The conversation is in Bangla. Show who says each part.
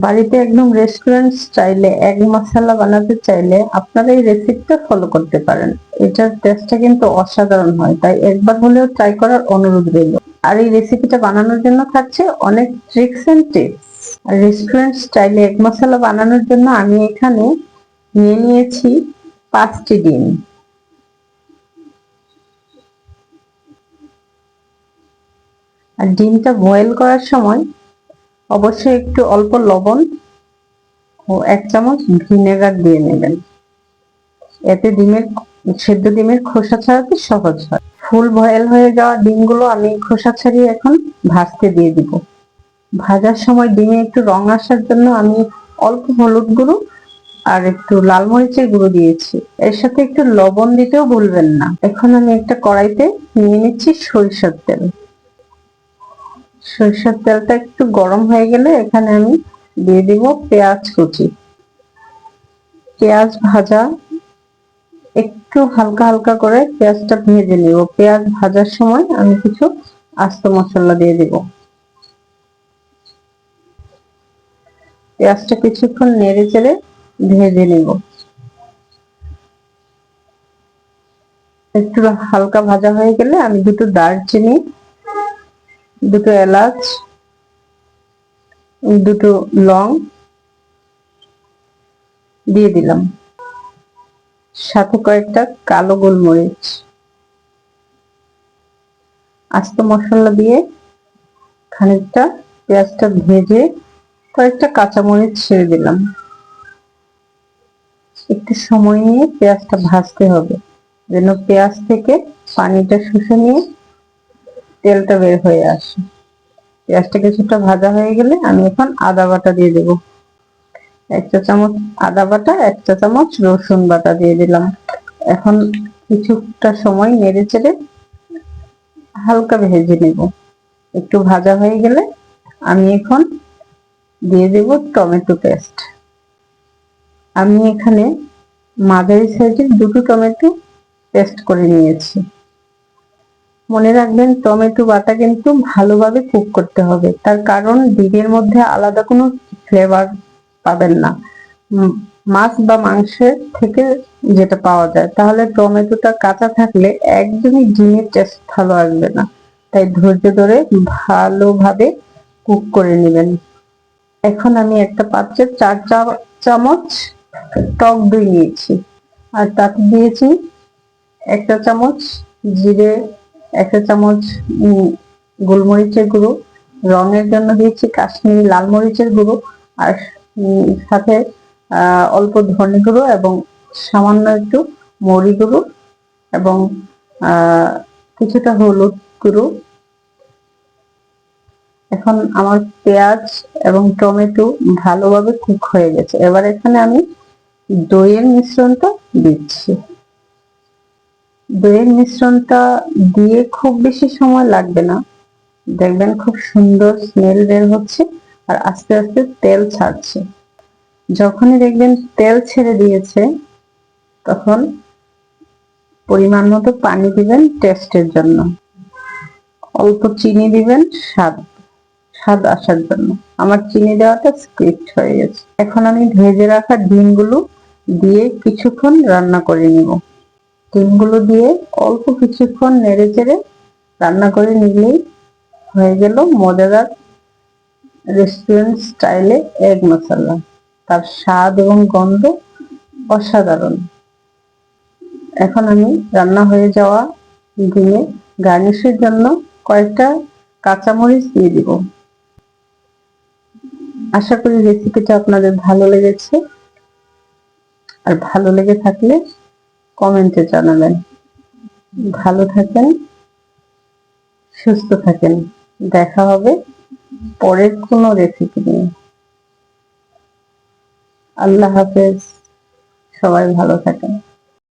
Speaker 1: বাড়িতে একদম রেস্টুরেন্ট স্টাইলে এগ মশলা বানাতে চাইলে আপনারা এই রেসিপিটা ফলো করতে পারেন। এটার টেস্টটা কিন্তু অসাধারণ হয়, তাই একবার হলেও ট্রাই করার অনুরোধ রইল। আর এই রেসিপিটা বানানোর জন্য থাকছে অনেক ট্রিক্স এন্ড টিপস। আর রেস্টুরেন্ট স্টাইলে এগ মশলা বানানোর জন্য আমি এখানে নিয়ে নিয়েছি 5টি ডিম। আর ডিমটা বয়েল করার সময় অবশ্যই একটু অল্প লবণ ও 1 চামচ ভিনেগার দিয়ে নেবেন। এতে সেদ্ধ ডিমের খোসা ছাড়াতে সহজ হয়। ফুল বয়েল হয়ে যাওয়া ডিমগুলো আমি খোসা ছাড়িয়ে এখন ভাজতে দিয়ে দিব। ভাজার সময় ডিমে একটু রং আসার জন্য আমি অল্প হলুদ গুঁড়ো আর একটু লাল মরিচের গুঁড়ো দিয়েছি। এর সাথে একটু লবণ দিতেও ভুলবেন না। এখন আমি একটা কড়াইতে নিয়ে নিচ্ছি সরিষার তেল। সরিষার তেলটা একটু গরম হয়ে গেলে এখানে আমি দিয়ে দিব পেঁয়াজ কুচি। পেঁয়াজ ভাজা একটু হালকা হালকা করে পেঁয়াজটা ভেজে নিব। পেঁয়াজ ভাজার সময় আমি কিছু আস্ত মশলা দিয়ে দিব। পেঁয়াজটা কিছুক্ষণ নেড়ে চেড়ে ভেজে নিব। একটু হালকা ভাজা হয়ে গেলে আমি দুটো দারচিনি, দুটো এলাচ, দুটো লং দিয়ে দিলাম, সাথে কয়েকটা কালো গোলমরিচ। আস্ত মশলা দিয়ে খানিকটা পেঁয়াজটা ভেজে কয়েকটা কাঁচামরিচ ছেড়ে দিলাম। একটু সময় নিয়ে পেঁয়াজটা ভাজতে হবে, যেন পেঁয়াজ থেকে পানিটা শুষে নিয়ে তেলটা বের হয়ে আসে। পেঁয়াজটা কিছুটা ভাজা হয়ে গেলে আমি এখন আদা বাটা দিয়ে দেব। 1 চা চামচ আদা বাটা, 1 চা চামচ রসুন বাটা দিয়ে দিলাম। এখন কিছুটা সময় নেড়ে চেড়ে হালকা ভেজে নেব। একটু ভাজা হয়ে গেলে আমি এখন দিয়ে দেব টমেটো পেস্ট। আমি এখানে মাঝারি সাইজের দুটো টমেটো পেস্ট করে নিয়েছি। মনে রাখবেন টমেটো বাটা কিন্তু ভালোভাবে কুক করতে হবে, তার কারণ ডিমের মধ্যে আলাদা কোনো ফ্লেভার পাবেন না। মাছ বা মাংসের থেকে যেটা পাওয়া যায়, তাহলে টমেটোটা কাঁচা থাকলে একদমই ডিমের টেস্ট ভালো আসবে না। তাই ধৈর্য ধরে ভালোভাবে কুক করে নেবেন। এখন আমি একটা পাত্রে 4 চামচ টক দই নিয়েছি, আর তাতে দিয়েছি 1 চা চামচ জিরে, 1 চা চামচ গোলমরিচের গুঁড়ো, রঙের জন্য দিয়েছি কাশ্মীরি লাল মরিচের গুঁড়ো, আর সাথে অল্প ধনে গুঁড়ো এবং সামান্য একটু মরি গুঁড়ো এবং কিছুটা হলুদ গুঁড়ো। এখন আমার পেঁয়াজ এবং টমেটো ভালোভাবে কুক হয়ে গেছে। এবার এখানে আমি দইয়ের মিশ্রণটা দিচ্ছি। দইয়ের মিশ্রণটা দিয়ে খুব বেশি সময় লাগবে না, দেখবেন খুব সুন্দর স্মেল বের হচ্ছে আর আস্তে আস্তে তেল ছাড়ছে। যখনই দেখবেন তেল ছেড়ে দিয়েছে তখন পরিমাণ মতো পানি দিবেন টেস্টের জন্য, অল্প চিনি দিবেন স্বাদ আসার জন্য। আমার চিনি দেওয়াটা স্কিপ হয়ে গেছে। এখন আমি ভেজে রাখা ডিমগুলো দিয়ে কিছুক্ষণ রান্না করে নিব। ডিমগুলো দিয়ে অল্প কিছুক্ষণ নেড়ে চেড়ে রান্না করে নিলেই হয়ে গেল মজাদার রেস্টুরেন্ট স্টাইলে এগ মশলা। তার স্বাদ এবং গন্ধ অসাধারণ। এখন আমি রান্না হয়ে যাওয়া ডিমে গার্নিশের জন্য কয়েকটা কাঁচামরিচ দিয়ে দিব। আশা করি রেসিপিটা আপনাদের ভালো লেগেছে, আর ভালো লেগে থাকলে কমেন্টে জানাবেন। ভালো থাকেন, সুস্থ থাকেন। দেখা হবে পরের কোনো রেসিপি নিয়ে। আল্লাহ হাফেজ। সবাই ভালো থাকেন।